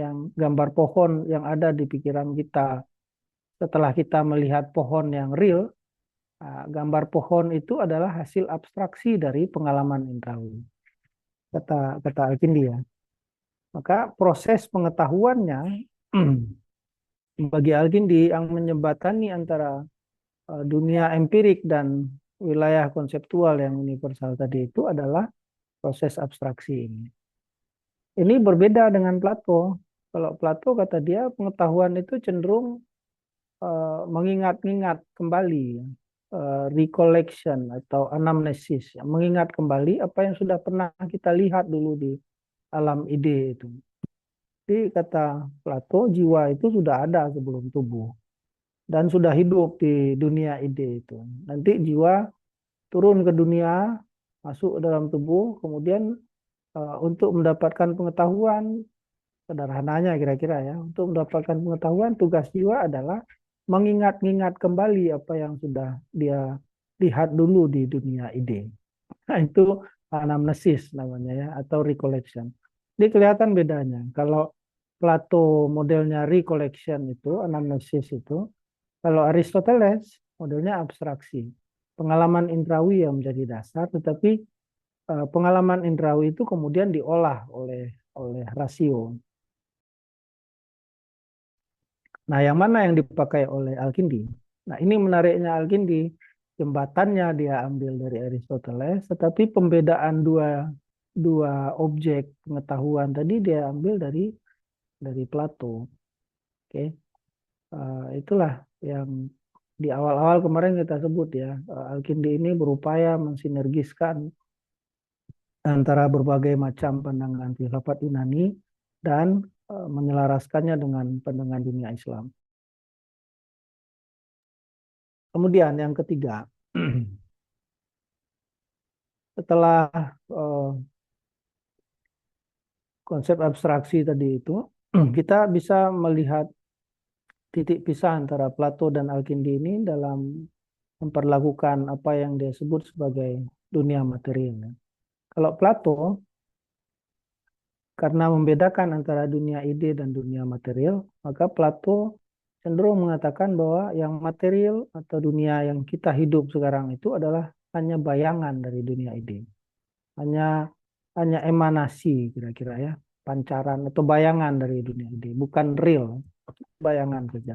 yang ada di pikiran kita setelah kita melihat pohon yang real, gambar pohon itu adalah hasil abstraksi dari pengalaman indrawi, kata kata Al-Kindi, ya. Maka proses pengetahuannya bagi Al-Kindi yang menjembatani antara dunia empirik dan wilayah konseptual yang universal tadi itu adalah proses abstraksi ini. Ini berbeda dengan Plato. Kalau Plato kata dia pengetahuan itu cenderung mengingat-ingat kembali, recollection atau anamnesis, mengingat kembali apa yang sudah pernah kita lihat dulu di alam ide itu. Jadi kata Plato, jiwa itu sudah ada sebelum tubuh dan sudah hidup di dunia ide itu. Nanti jiwa turun ke dunia, masuk dalam tubuh, kemudian untuk mendapatkan pengetahuan, sederhananya kira-kira, ya, untuk mendapatkan pengetahuan, tugas jiwa adalah mengingat-ingat kembali apa yang sudah dia lihat dulu di dunia ide. Nah, itu anamnesis namanya, ya, atau recollection. Jadi kelihatan bedanya. Kalau Plato modelnya recollection itu, anamnesis itu. Kalau Aristoteles modelnya abstraksi. Pengalaman indrawi yang menjadi dasar, tetapi pengalaman indrawi itu kemudian diolah oleh rasio. Nah, yang mana yang dipakai oleh Al-Kindi? Nah, ini menariknya Al-Kindi. Jembatannya dia ambil dari Aristoteles, tetapi pembedaan dua objek pengetahuan tadi dia ambil dari Plato. Oke. Itulah yang di awal-awal kemarin kita sebut, ya. Al-Kindi ini berupaya mensinergiskan antara berbagai macam pandangan filsafat Yunani dan menyelaraskannya dengan pandangan dunia Islam. Kemudian yang ketiga, setelah konsep abstraksi tadi itu, kita bisa melihat titik pisah antara Plato dan Al-Kindi ini dalam memperlakukan apa yang dia sebut sebagai dunia material. Kalau Plato, karena membedakan antara dunia ide dan dunia material, maka Plato cenderung mengatakan bahwa yang material atau dunia yang kita hidup sekarang itu adalah hanya bayangan dari dunia ide. Hanya emanasi kira-kira ya, pancaran atau bayangan dari dunia ide, bukan real, bayangan saja.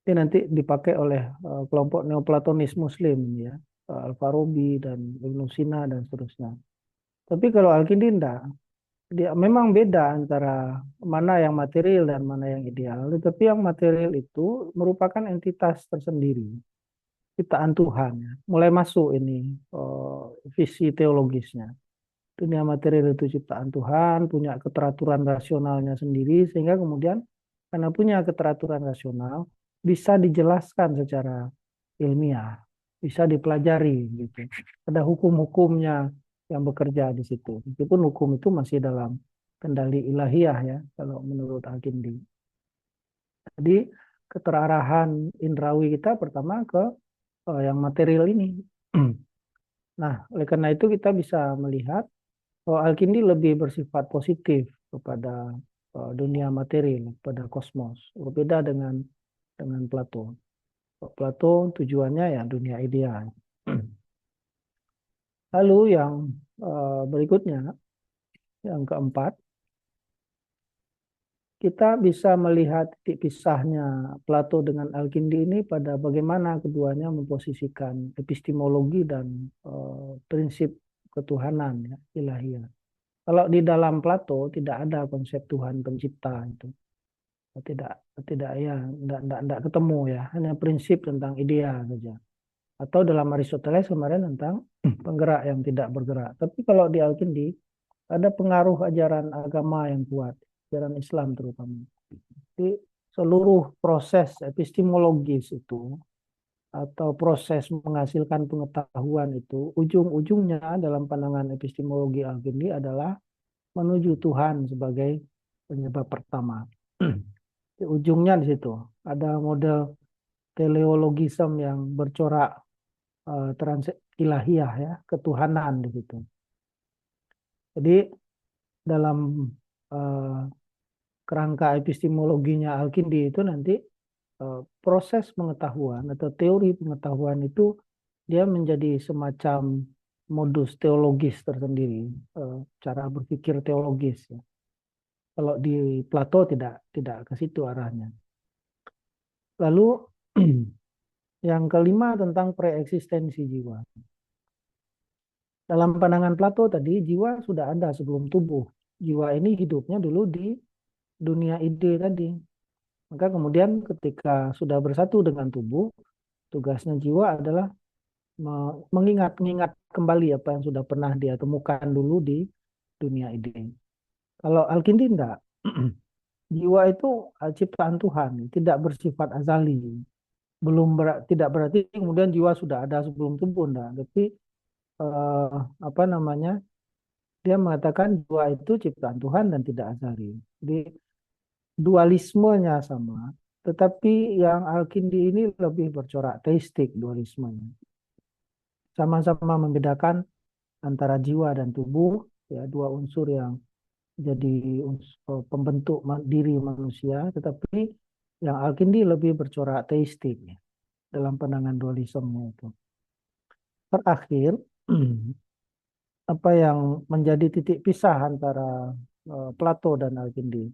Ini nanti dipakai oleh kelompok Neoplatonis Muslim ya, Al-Farabi dan Ibnu Sina dan seterusnya. Tapi kalau Al-Kindi enggak, dia memang beda antara mana yang material dan mana yang ideal. Tetapi yang material itu merupakan entitas tersendiri, ciptaan Tuhan. Ya. Mulai masuk ini visi teologisnya. Dunia material itu ciptaan Tuhan, punya keteraturan rasionalnya sendiri, sehingga kemudian karena punya keteraturan rasional, bisa dijelaskan secara ilmiah, bisa dipelajari gitu. Ada hukum-hukumnya yang bekerja di situ. Meskipun hukum itu masih dalam kendali ilahiyah ya, kalau menurut Al-Kindi. Jadi keterarahan indrawi kita pertama ke yang material ini. Nah, oleh karena itu kita bisa melihat Al-Kindi lebih bersifat positif kepada dunia material, pada kosmos. Berbeda dengan Plato. Plato tujuannya ya dunia ideal. Lalu yang berikutnya, yang keempat, kita bisa melihat titik pisahnya Plato dengan Al-Kindi ini pada bagaimana keduanya memposisikan epistemologi dan prinsip ketuhanan ya, ilahiyah. Kalau di dalam Plato tidak ada konsep Tuhan pencipta itu. Tidak ya, tidak ketemu ya, hanya prinsip tentang ideal saja. Atau dalam Aristoteles kemarin tentang penggerak yang tidak bergerak. Tapi kalau di Al-Kindi ada pengaruh ajaran agama yang kuat, ajaran Islam terutama. Jadi seluruh proses epistemologis itu atau proses menghasilkan pengetahuan itu ujung-ujungnya dalam pandangan epistemologi Al-Kindi adalah menuju Tuhan sebagai penyebab pertama. Di ujungnya di situ ada model teleologisme yang bercorak trans ilahiyah ya, ketuhanan di situ. Jadi dalam kerangka epistemologinya Al-Kindi itu nanti proses pengetahuan atau teori pengetahuan itu dia menjadi semacam modus teologis tersendiri, cara berpikir teologis ya. Kalau di Plato tidak ke situ arahnya. Lalu yang kelima tentang preeksistensi jiwa. Dalam pandangan Plato tadi, jiwa sudah ada sebelum tubuh. Jiwa ini hidupnya dulu di dunia ide tadi. Maka kemudian ketika sudah bersatu dengan tubuh, tugasnya jiwa adalah mengingat kembali apa yang sudah pernah dia temukan dulu di dunia ide. Kalau Al-Kindi enggak. Jiwa itu ciptaan Tuhan, tidak bersifat azali. Tidak berarti kemudian jiwa sudah ada sebelum tubuh, enggak. Tapi apa namanya? Dia mengatakan jiwa itu ciptaan Tuhan dan tidak azali. Jadi dualismenya sama, tetapi yang Al-Kindi ini lebih bercorak teistik dualismenya. Sama-sama membedakan antara jiwa dan tubuh, ya dua unsur yang jadi pembentuk diri manusia, tetapi yang Al-Kindi lebih bercorak teistik ya, dalam pandangan dualismenya itu. Terakhir, apa yang menjadi titik pisah antara Plato dan Al-Kindi,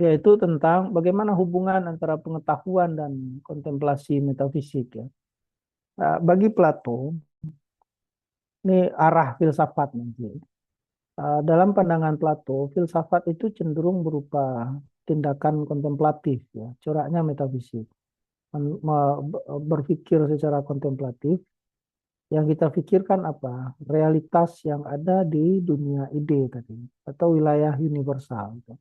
yaitu tentang bagaimana hubungan antara pengetahuan dan kontemplasi metafisik ya. Bagi Plato, ini arah filsafat nanti. Dalam pandangan Plato, filsafat itu cenderung berupa tindakan kontemplatif ya, coraknya metafisik. Berpikir secara kontemplatif Yang kita pikirkan apa? Realitas yang ada di dunia ide tadi, atau wilayah universal, gitu.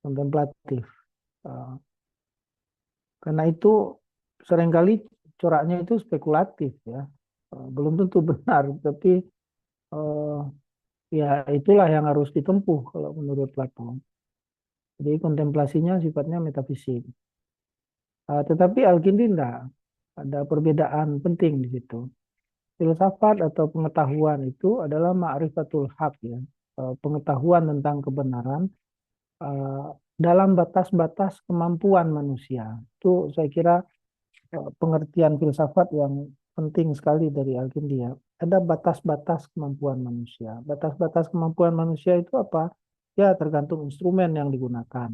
Kontemplatif. Eh, Karena itu seringkali coraknya itu spekulatif ya. Belum tentu benar, tapi eh, ya itulah yang harus ditempuh kalau menurut Plato. Jadi kontemplasinya sifatnya metafisik. Tetapi Al-Kindi enggak. Ada perbedaan penting di situ. Filsafat atau pengetahuan itu adalah ma'rifatul haq ya. Pengetahuan tentang kebenaran eh, dalam batas-batas kemampuan manusia. Itu saya kira pengertian filsafat yang penting sekali dari Al-Kindi ya. Ada batas-batas kemampuan manusia. Batas-batas kemampuan manusia itu apa? Ya tergantung instrumen yang digunakan.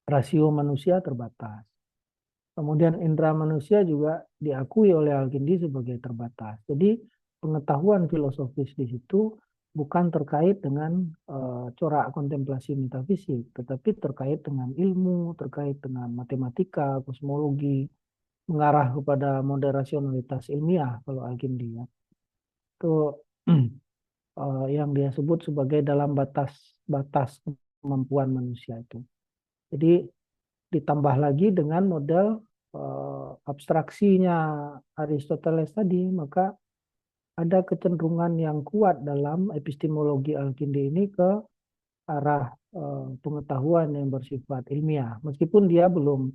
Rasio manusia terbatas. Kemudian indera manusia juga diakui oleh Al-Kindi sebagai terbatas. Jadi pengetahuan filosofis di situ bukan terkait dengan corak kontemplasi metafisik, tetapi terkait dengan ilmu, terkait dengan matematika, kosmologi, mengarah kepada model rasionalitas ilmiah kalau Al-Kindi ya. Itu yang dia sebut sebagai dalam batas-batas kemampuan manusia itu. Jadi ditambah lagi dengan model abstraksinya Aristoteles tadi, maka ada kecenderungan yang kuat dalam epistemologi Al-Kindi ini ke arah pengetahuan yang bersifat ilmiah. Meskipun dia belum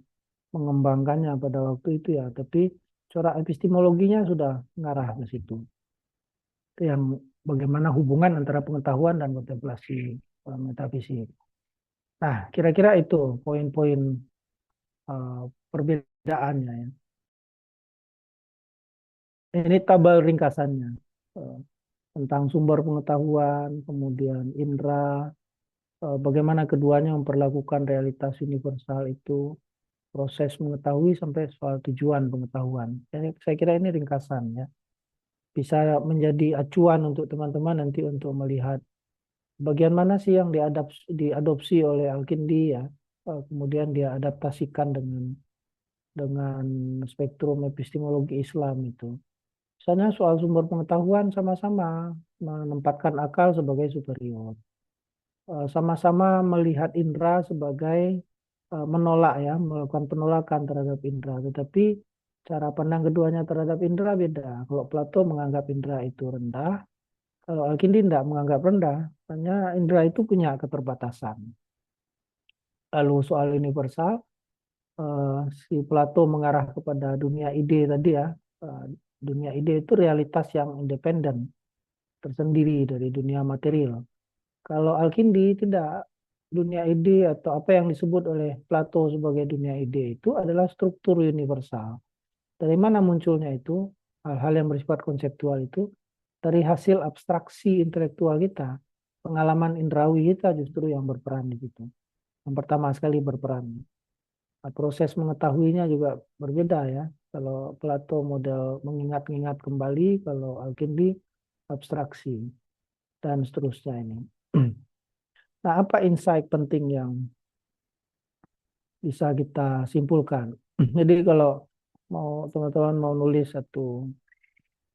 mengembangkannya pada waktu itu ya, tapi corak epistemologinya sudah mengarah ke situ. Itu yang bagaimana hubungan antara pengetahuan dan kontemplasi metafisik. Nah, kira-kira itu poin-poin perbedaannya ya. Ini tabel ringkasannya tentang sumber pengetahuan, kemudian indera, bagaimana keduanya memperlakukan realitas universal itu, proses mengetahui sampai soal tujuan pengetahuan. Jadi saya kira ini ringkasan ya. Bisa menjadi acuan untuk teman-teman nanti untuk melihat bagian mana sih yang diadopsi oleh Al-Kindi ya, kemudian dia adaptasikan dengan spektrum epistemologi Islam itu. Misalnya soal sumber pengetahuan sama-sama menempatkan akal sebagai superior. Sama-sama melihat indera sebagai menolak ya, melakukan penolakan terhadap indera. Tetapi cara pandang keduanya terhadap indera beda. Kalau Plato menganggap indera itu rendah, kalau Al-Kindi tidak menganggap rendah, hanya indera itu punya keterbatasan. Lalu soal universal, si Plato mengarah kepada dunia ide tadi ya. Eh, Dunia ide itu realitas yang independen, tersendiri dari dunia material. Kalau Al-Kindi tidak, dunia ide atau apa yang disebut oleh Plato sebagai dunia ide itu adalah struktur universal. Dari mana munculnya itu? Hal-hal yang bersifat konseptual itu dari hasil abstraksi intelektual kita. Pengalaman indrawi kita justru yang berperan di situ. Yang pertama sekali berperan. Nah, proses mengetahuinya juga berbeda ya. Kalau Plato model mengingat-ingat kembali, kalau Al-Kindi abstraksi dan seterusnya ini. Nah, apa insight penting yang bisa kita simpulkan? Jadi kalau mau teman-teman mau nulis satu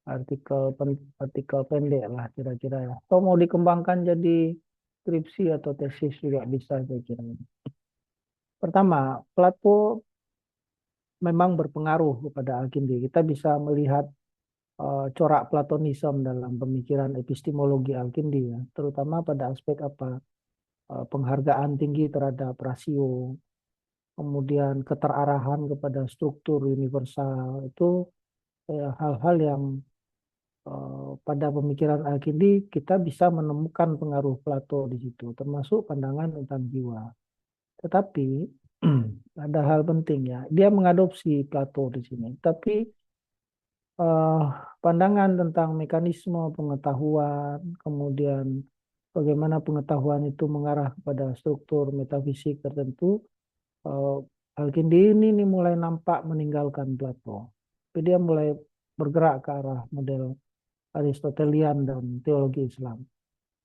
artikel artikel pendek lah kira-kira ya. Atau mau dikembangkan jadi skripsi atau tesis juga bisa saya kira. Pertama, Plato memang berpengaruh kepada Al-Kindi. Kita bisa melihat corak Platonisme dalam pemikiran epistemologi Al-Kindi ya, terutama pada aspek apa? Penghargaan tinggi terhadap rasio, kemudian keterarahan kepada struktur universal itu hal-hal yang pada pemikiran Al-Kindi kita bisa menemukan pengaruh Plato di situ, termasuk pandangan tentang jiwa. Tetapi ada hal penting ya, dia mengadopsi Plato di sini. Tapi eh, pandangan tentang mekanisme pengetahuan, kemudian bagaimana pengetahuan itu mengarah kepada struktur metafisik tertentu, eh, Al-Kindi ini mulai nampak meninggalkan Plato. Tapi dia mulai bergerak ke arah model Aristotelian dan teologi Islam.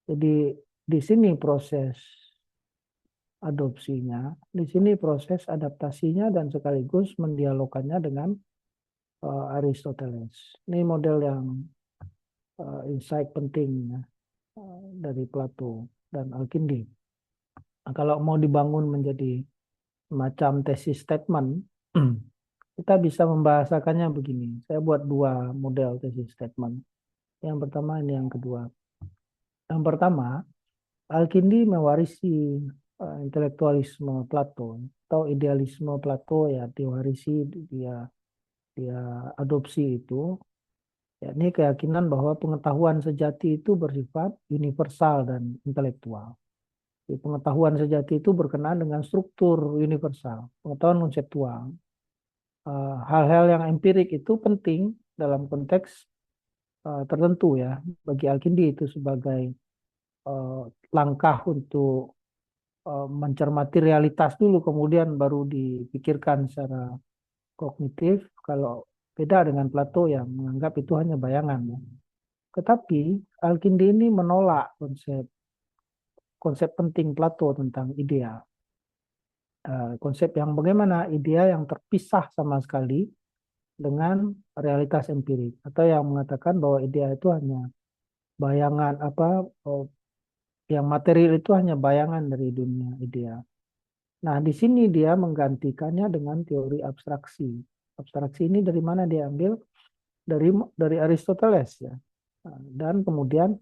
Jadi di sini proses adopsinya, di sini proses adaptasinya dan sekaligus mendialogkannya dengan Aristoteles. Ini model yang insight penting ya, dari Plato dan Al-Kindi. Nah, kalau mau dibangun menjadi semacam tesis statement, kita bisa membahasakannya begini. Saya buat dua model tesis statement. Yang pertama ini yang kedua. Yang pertama, Al-Kindi mewarisi intelektualisme Plato atau idealisme Plato ya diwarisi, dia adopsi itu, yakni keyakinan bahwa pengetahuan sejati itu bersifat universal dan intelektual. Jadi, pengetahuan sejati itu berkenaan dengan struktur universal, pengetahuan konseptual. Hal-hal yang empirik itu penting dalam konteks tertentu ya. Bagi Al-Kindi itu sebagai langkah untuk mencermati realitas dulu, kemudian baru dipikirkan secara kognitif. Kalau beda dengan Plato yang menganggap itu hanya bayangan ya. Tetapi Al-Kindi ini menolak konsep penting Plato tentang idea. Konsep yang bagaimana idea yang terpisah sama sekali dengan realitas empirik, atau yang mengatakan bahwa idea itu hanya bayangan yang material itu hanya bayangan dari dunia idea. Nah, di sini dia menggantikannya dengan teori abstraksi. Abstraksi ini dari mana dia ambil? Dari Aristoteles ya. Dan kemudian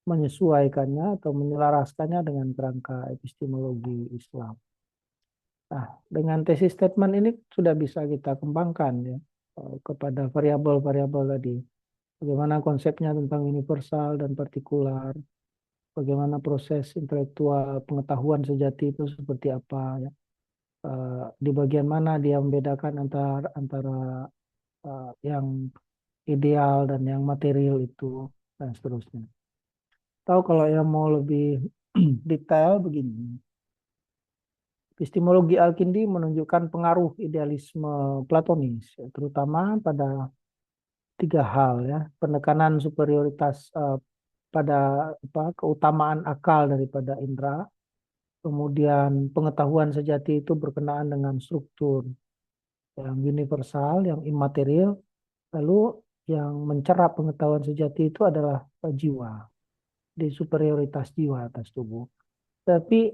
menyesuaikannya atau menyelaraskannya dengan kerangka epistemologi Islam. Nah, dengan tesis statement ini sudah bisa kita kembangkan ya kepada variabel-variabel tadi. Bagaimana konsepnya tentang universal dan partikular, bagaimana proses intelektual pengetahuan sejati itu seperti apa ya. Di bagian mana dia membedakan antara yang ideal dan yang material itu dan seterusnya. Tahu kalau yang mau lebih detail begini. Epistemologi Al-Kindi menunjukkan pengaruh idealisme Platonis, terutama pada tiga hal ya, penekanan superioritas pada keutamaan akal daripada indera, kemudian pengetahuan sejati itu berkenaan dengan struktur yang universal, yang imaterial, lalu yang mencerap pengetahuan sejati itu adalah jiwa, di superioritas jiwa atas tubuh. Tapi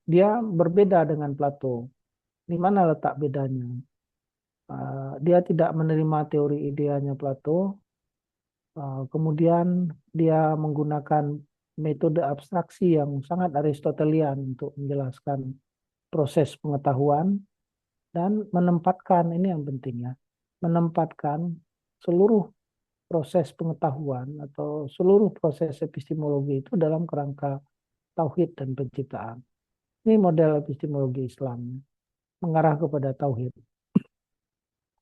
dia berbeda dengan Plato. Di mana letak bedanya? Dia tidak menerima teori ideanya Plato. Kemudian dia menggunakan metode abstraksi yang sangat Aristotelian untuk menjelaskan proses pengetahuan dan menempatkan, ini yang penting ya, menempatkan seluruh proses pengetahuan atau seluruh proses epistemologi itu dalam kerangka tauhid dan penciptaan. Ini model epistemologi Islam, mengarah kepada tauhid.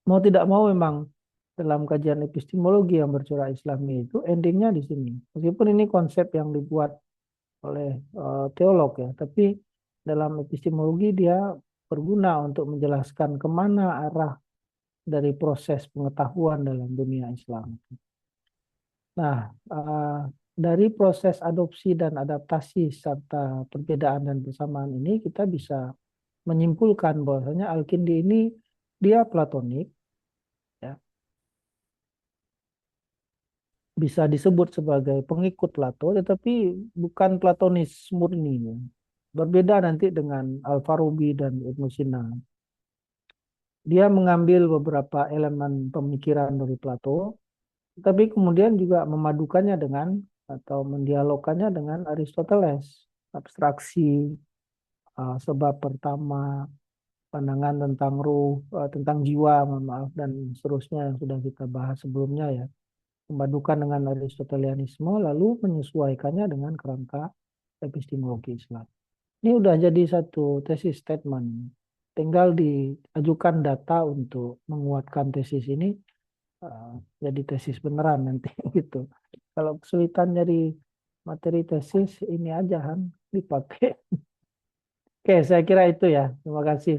Mau tidak mau memang dalam kajian epistemologi yang bercorak Islami itu endingnya di sini. Meskipun ini konsep yang dibuat oleh teolog ya, tapi dalam epistemologi dia berguna untuk menjelaskan kemana arah dari proses pengetahuan dalam dunia Islam. Nah, dari proses adopsi dan adaptasi serta perbedaan dan persamaan ini kita bisa menyimpulkan bahwasanya Al-Kindi ini dia platonik ya. Bisa disebut sebagai pengikut Plato tetapi bukan platonis murni ya. Berbeda nanti dengan Al-Farabi dan Ibnu Sina. Dia mengambil beberapa elemen pemikiran dari Plato, tapi kemudian juga memadukannya dengan atau mendialogkannya dengan Aristoteles. Abstraksi, sebab pertama, pandangan tentang ruh, tentang jiwa, maaf, dan seterusnya yang sudah kita bahas sebelumnya ya. Memadukan dengan Aristotelianisme, lalu menyesuaikannya dengan kerangka epistemologi Islam. Ini udah jadi satu tesis statement. Tinggal diajukan data untuk menguatkan tesis ini, jadi tesis beneran nanti gitu. Kalau kesulitan dari materi tesis, ini aja kan dipakai. Oke, saya kira itu ya. Terima kasih.